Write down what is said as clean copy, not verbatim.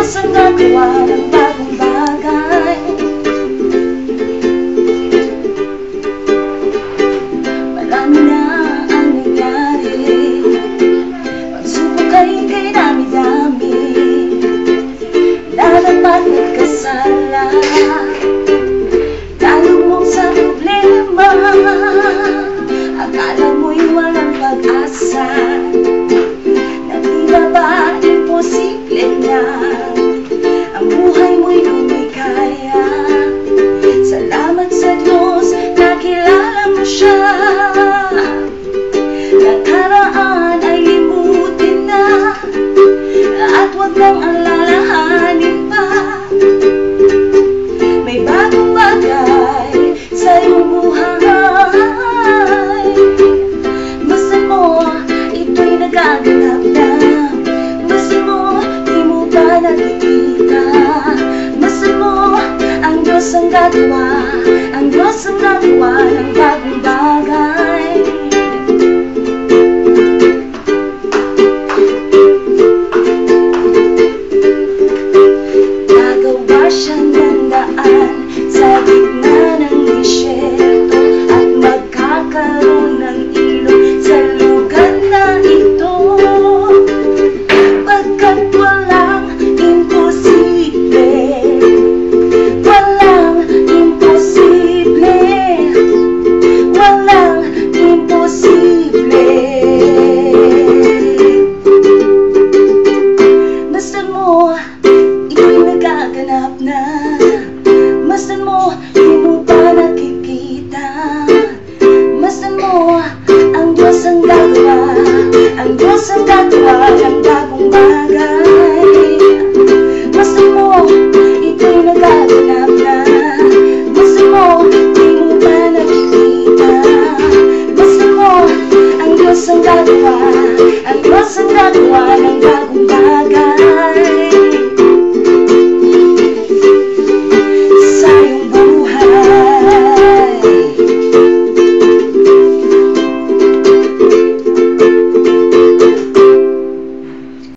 Diyos ang gagawa ng bagong bagay. Marami na ang nangyari, pagsubok ay kay dami-dami, lalamat nagkasala, talumog sa problema. Akala mo'y walang pag-asa, na tila ba imposible na ang buhay mo'y lumikaya. Salamat sa Diyos, nakilala mo siya. Nakaraan ay limutin na, at huwag nang alalahanin pa. May bagong bagay sa iyong buhay. Basta mo, ito'y nagaganap na. Basta mo, di mo ba nakikita? Basta mo, ang Diyos ang gagawa, ang Diyos ang gagawa ng bagong bagay. Nagawa siyang gandaan sa gitna ng disyerto, at magkakaroon ng ilog sa lugar na ito. Pagkat walang imposible, walang imposible, walang imposible. Basta mo, ito'y nagaganap na. Basta mo, di mo pa nakikita. Basta mo, ang Diyos ang gagawa, ang Diyos ang gagawa ng bagong bagay. Basta mo, ito'y nagaganap na. Basta mo, di mo pa nakikita. Basta mo, ang Diyos ang gagawa, ang Diyos ang gagawa